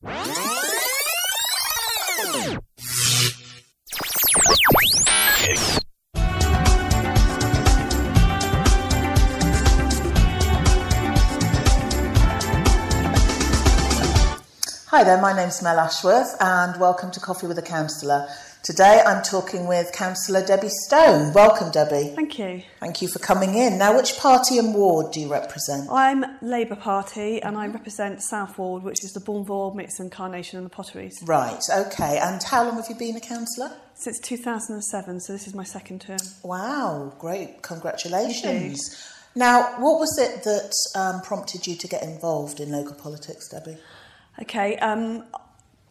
Hi there, my name's Mel Ashworth and welcome to Coffee with a Councillor. Today I'm talking with Councillor Debbie Stone. Welcome, Debbie. Thank you. Thank you for coming in. Now, which party and ward do you represent? I'm Labour Party and I represent South Ward, which is the Bourneville, Mixon, Carnation and the Potteries. Right, OK. And how long have you been a councillor? Since 2007, so this is my second term. Wow, great. Congratulations. Now, what was it that prompted you to get involved in local politics, Debbie? OK,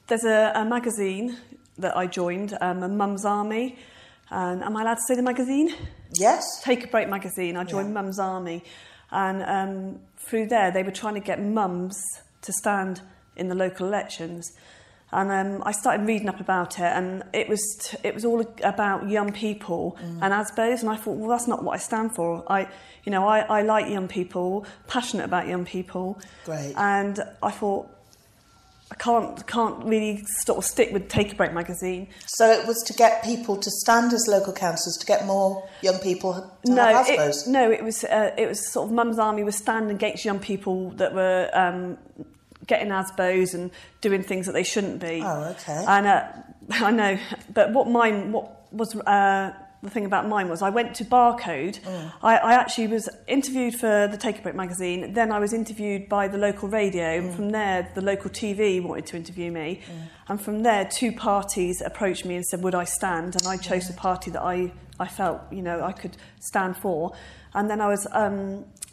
there's a magazine that I joined, a Mum's Army. And am I allowed to say the magazine? Yes. Take a Break magazine. I joined Mum's Army. And through there, they were trying to get mums to stand in the local elections. And I started reading up about it, and it was all about young people and ASBOs, and I thought, well, that's not what I stand for. I like young people, passionate about young people. Great. And I thought, I can't really sort of stick with Take a Break magazine. So it was to get people to stand as local councillors, to get more young people to have ASBOs? It was sort of Mum's Army was standing against young people that were getting ASBOs and doing things that they shouldn't be. Oh, okay. And I know, but what was the thing about mine was I went to Barcode. I actually was interviewed for the Take a Break magazine. Then I was interviewed by the local radio. And from there, the local TV wanted to interview me. And from there, two parties approached me and said, would I stand? And I chose the party that I felt, I could stand for. And then I was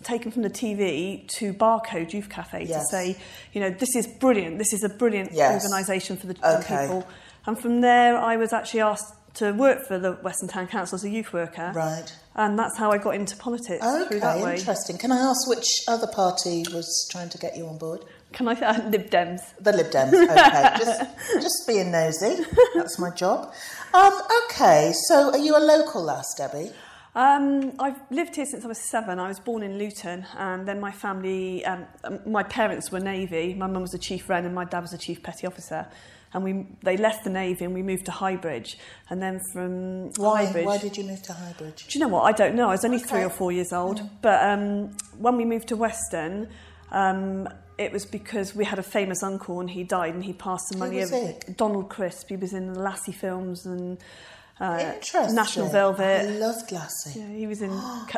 taken from the TV to Barcode Youth Cafe to say, this is brilliant. This is a brilliant organisation for the young people. And from there, I was actually asked to work for the Weston Town Council as a youth worker. Right. And that's how I got into politics through that way. Interesting. Can I ask which other party was trying to get you on board? Can I say Lib Dems? The Lib Dems, okay. just being nosy. That's my job. Okay, so are you a local lass, Debbie? I've lived here since I was 7. I was born in Luton, and then my family, my parents were Navy. My mum was a chief wren and my dad was a chief petty officer. And they left the Navy and we moved to Highbridge. And then from Highbridge... Why did you move to Highbridge? Do you know what? I don't know. I was only 3 or 4 years old. But when we moved to Weston, it was because we had a famous uncle and he died and he passed some money over. Who was it? Donald Crisp. He was in the Lassie films and National Velvet. I loved Lassie. Yeah, he was in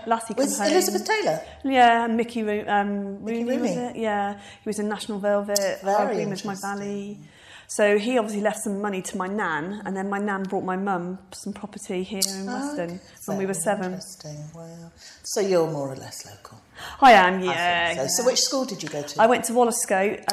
Lassie With Come Home. Elizabeth Taylor? Yeah, and Mickey Rooney, was Rooney. it? Yeah, he was in National Velvet. Very Green was my Valley. So he obviously left some money to my nan, and then my nan brought my mum some property here in Weston when we were 7. Interesting, wow. So you're more or less local? I am, yeah. I think so. So which school did you go to? I went to Wallascote,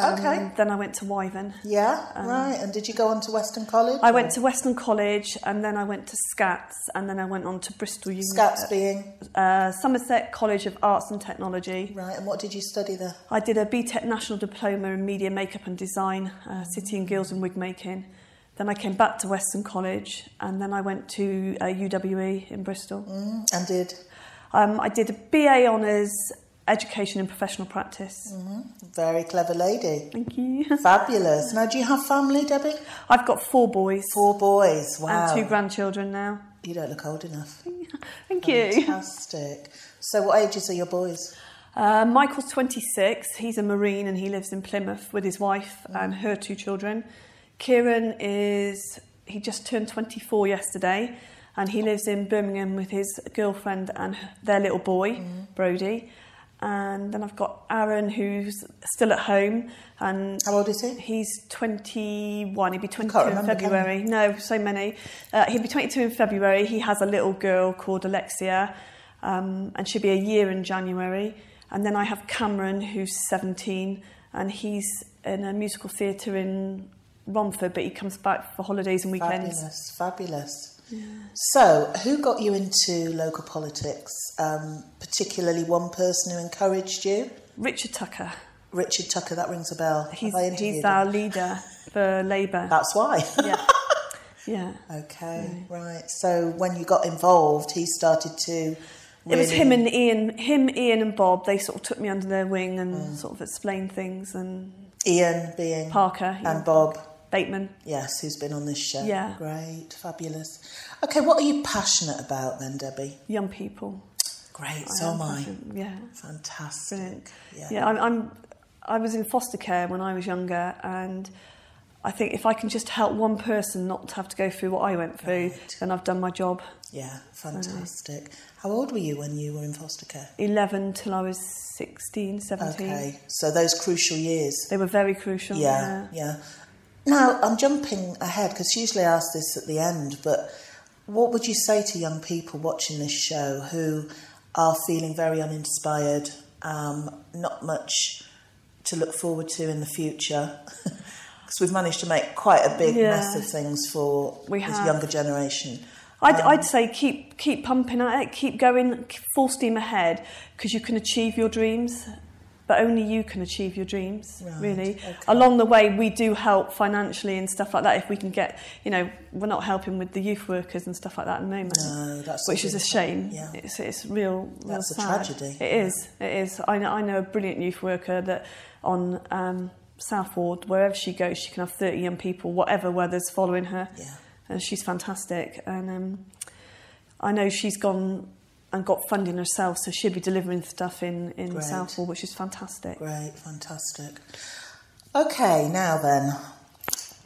then I went to Wyvern. Yeah, right. And did you go on to Weston College? I went to Weston College, and then I went to SCATS, and then I went on to Bristol University. SCATS being? Somerset College of Arts and Technology. Right, and what did you study there? I did a BTEC National Diploma in Media Makeup and Design, City and Guilds and Wig Making. Then I came back to Weston College, and then I went to UWE in Bristol. And did? I did a BA Honours Education and Professional Practice. Very clever lady. Thank you. Fabulous. Now, do you have family, Debbie? I've got 4 boys. 4 boys, wow. And 2 grandchildren now. You don't look old enough. Thank you. Fantastic. So what ages are your boys? Michael's 26. He's a Marine and he lives in Plymouth with his wife and her 2 children. Kieran he just turned 24 yesterday and he lives in Birmingham with his girlfriend and their little boy, Brodie. And then I've got Aaron, who's still at home. And how old is he? He's 21. He'll be 22 in February. No, so many. He'll be 22 in February. He has a little girl called Alexia, and she'll be a year in January. And then I have Cameron, who's 17, and he's in a musical theatre in Romford, but he comes back for holidays and weekends. Fabulous. Yeah. So, who got you into local politics? Particularly one person who encouraged you? Richard Tucker. Richard Tucker, that rings a bell. He's our leader for Labour. That's why. Yeah. Yeah. Okay, right. So when you got involved, he started to... It was him and Ian and Bob. They sort of took me under their wing and sort of explained things. And Ian being... Parker. And Bob. Bateman. Yes, who's been on this show. Yeah. Great, fabulous. Okay, what are you passionate about then, Debbie? Young people. Great, so am I. Yeah. Fantastic. Brilliant. Yeah, I was in foster care when I was younger, and I think if I can just help one person not to have to go through what I went through, then I've done my job. Yeah, fantastic. How old were you when you were in foster care? 11 till I was 16, 17. Okay, so those crucial years. They were very crucial. Yeah. Now, I'm jumping ahead because usually I ask this at the end, but what would you say to young people watching this show who are feeling very uninspired, not much to look forward to in the future? Because we've managed to make quite a big mess of things for this younger generation. I'd say keep pumping at it, keep going, full steam ahead, because you can achieve your dreams, but only you can achieve your dreams, really. Okay. Along the way, we do help financially and stuff like that. If we can get, we're not helping with the youth workers and stuff like that at the moment, which is a shame. Yeah. It's real That's sad. A tragedy. It is. I know a brilliant youth worker that on South Ward, wherever she goes, she can have 30 young people, whatever weather's following her. Yeah. And she's fantastic. And I know she's gone and got funding herself, so she'll be delivering stuff in South Ward, which is fantastic. Great, fantastic. Okay, now then.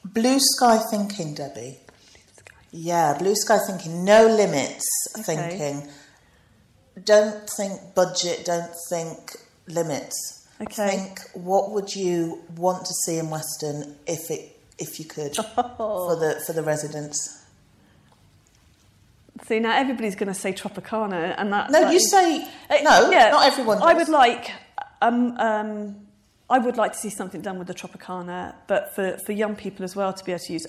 Blue sky thinking, Debbie. Yeah, blue sky thinking. No limits thinking. Don't think budget, don't think limits. Okay. Think, what would you want to see in Weston if you could for the residents? See, now everybody's going to say Tropicana, and that. No, you say no. Yeah, not everyone does. I would like to see something done with the Tropicana, but for young people as well to be able to use,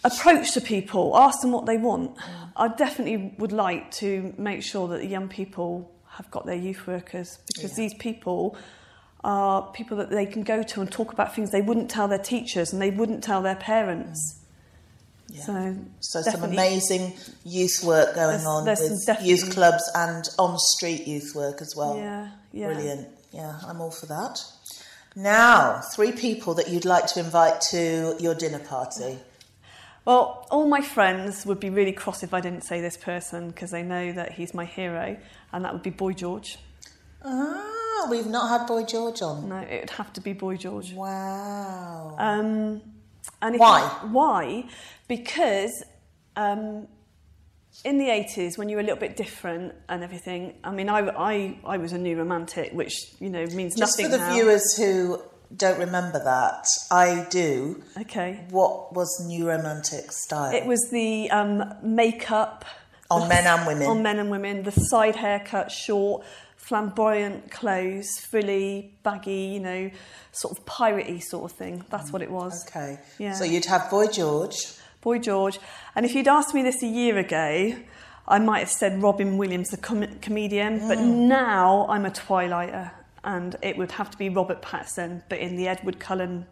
approach to people, ask them what they want. I definitely would like to make sure that the young people have got their youth workers, because these people are people that they can go to and talk about things they wouldn't tell their teachers and they wouldn't tell their parents. Yeah. So some amazing youth work going on with youth clubs and on-street youth work as well. Yeah. Brilliant. Yeah, I'm all for that. Now, 3 people that you'd like to invite to your dinner party. Well, all my friends would be really cross if I didn't say this person, because they know that he's my hero, and that would be Boy George. Ah, we've not had Boy George on. No, it would have to be Boy George. Wow. And why? Why? Because in the 80s, when you were a little bit different and everything, I mean, I was a new romantic, which, means just nothing for the now. viewers who don't remember that, I do. Okay. What was new romantic style? It was the makeup. On men and women. On men and women. The side haircut, short, flamboyant clothes, frilly, baggy, sort of piratey sort of thing. That's what it was. Okay. Yeah. So you'd have Boy George. Boy George. And if you'd asked me this a year ago, I might have said Robin Williams, the comedian. But now I'm a Twilighter, and it would have to be Robert Pattinson, but in the Edward Cullen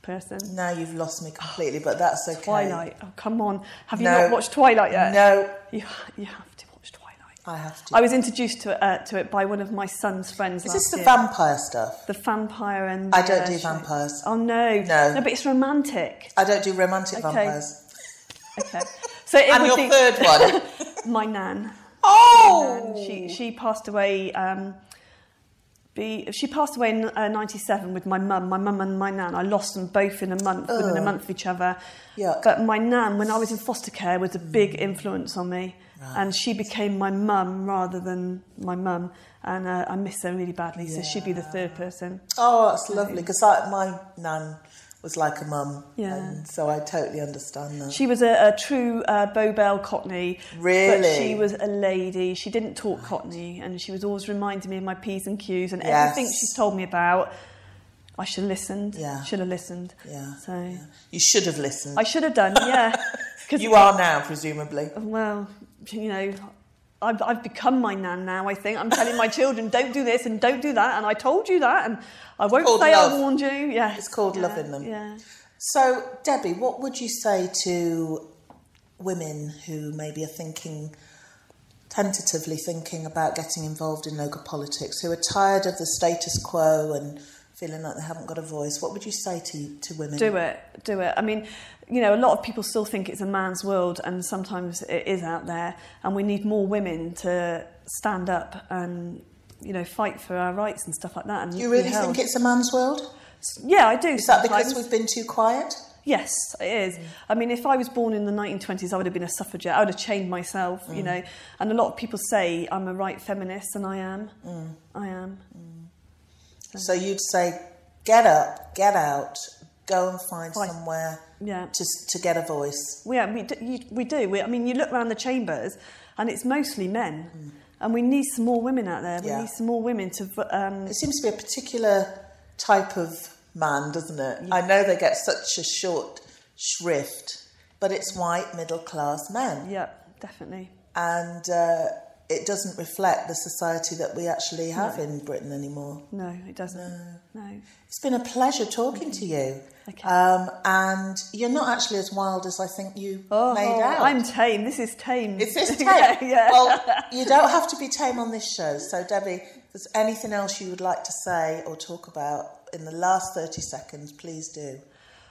person. Now you've lost me completely, but that's okay. Twilight. Oh, come on. Have you not watched Twilight yet? No. You have to watch Twilight. I have to. I was introduced to it by one of my son's friends Is last this the year. vampire stuff? The vampire and... I don't do vampires. Oh, no. No. No, but it's romantic. I don't do romantic vampires. Okay. So it and would your third one? My nan. Oh! My nan. She passed away... She passed away in 97 with my mum. My mum and my nan. I lost them both in a month, within a month of each other. Yuck. But my nan, when I was in foster care, was a big influence on me. Right. And she became my mum rather than my mum. And I miss her really badly. So she'd be the third person. Oh, that's lovely. Because my nan was like a mum. Yeah. And so I totally understand that. She was a true Bowbell Cockney. Really? But she was a lady. She didn't talk Cockney, and she was always reminding me of my P's and Q's, and everything she's told me about, I should have listened. Yeah. Should have listened. Yeah. So yeah. You should have listened. I should have done, yeah. You are now, presumably. Well, I've become my nan now, I think. I'm telling my children, don't do this and don't do that, and I told you that, and I won't say love. I warned you. Yeah. It's called loving them. Yeah. So, Debbie, what would you say to women who maybe are tentatively thinking about getting involved in local politics, who are tired of the status quo and feeling like they haven't got a voice, what would you say to women? Do it. I mean, you know, a lot of people still think it's a man's world, and sometimes it is out there, and we need more women to stand up and, you know, fight for our rights and stuff like that. And do you really think it's a man's world? Yeah, I do. Is that because we've been too quiet? Yes, it is. I mean, if I was born in the 1920s, I would have been a suffragette. I would have chained myself, you know. And a lot of people say I'm a right feminist, and I am. I am. So you'd say, get up, get out, go and find somewhere to get a voice. Yeah, we do. I mean, you look around the chambers, and it's mostly men. And we need some more women out there. We need some more women to... It seems to be a particular type of man, doesn't it? Yeah. I know they get such a short shrift, but it's white, middle-class men. Yeah, definitely. And it doesn't reflect the society that we actually have in Britain anymore. No, it doesn't. No. It's been a pleasure talking to you. Okay. And you're not actually as wild as I think you made out. I'm tame. This is tame. Is this tame? Yeah. Well, you don't have to be tame on this show. So, Debbie, if there's anything else you would like to say or talk about in the last 30 seconds, please do.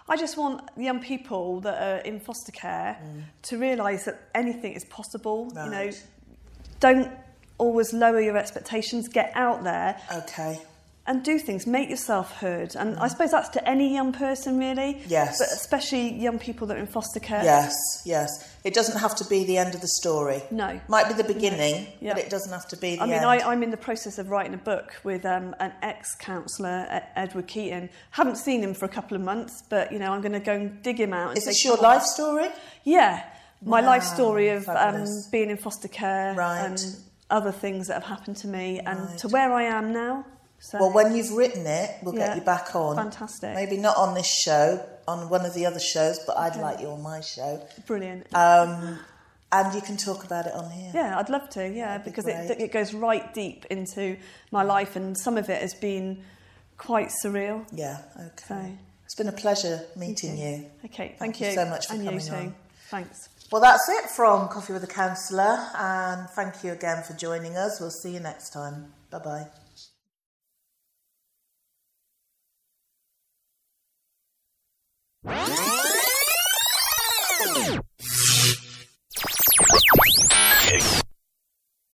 I just want young people that are in foster care to realise that anything is possible. Right. You know, don't always lower your expectations. Get out there. Okay. And do things. Make yourself heard. And I suppose that's to any young person, really. Yes. But especially young people that are in foster care. Yes. It doesn't have to be the end of the story. No. Might be the beginning, but it doesn't have to be the end. I mean, I'm in the process of writing a book with an ex-councillor, Edward Keaton. Haven't seen him for a couple of months, but, you know, I'm going to go and dig him out. Is this your life story? Yeah. My life story of being in foster care and other things that have happened to me and to where I am now. So, well, when you've written it, we'll get you back on. Fantastic. Maybe not on this show, on one of the other shows, but I'd like you on my show. Brilliant. And you can talk about it on here. Yeah, I'd love to, because it goes right deep into my life, and some of it has been quite surreal. Yeah, okay. So, it's been a pleasure meeting you. Okay, thank you so much for coming on. Thanks. Well, that's it from Coffee with a Councillor, and thank you again for joining us. We'll see you next time. Bye-bye.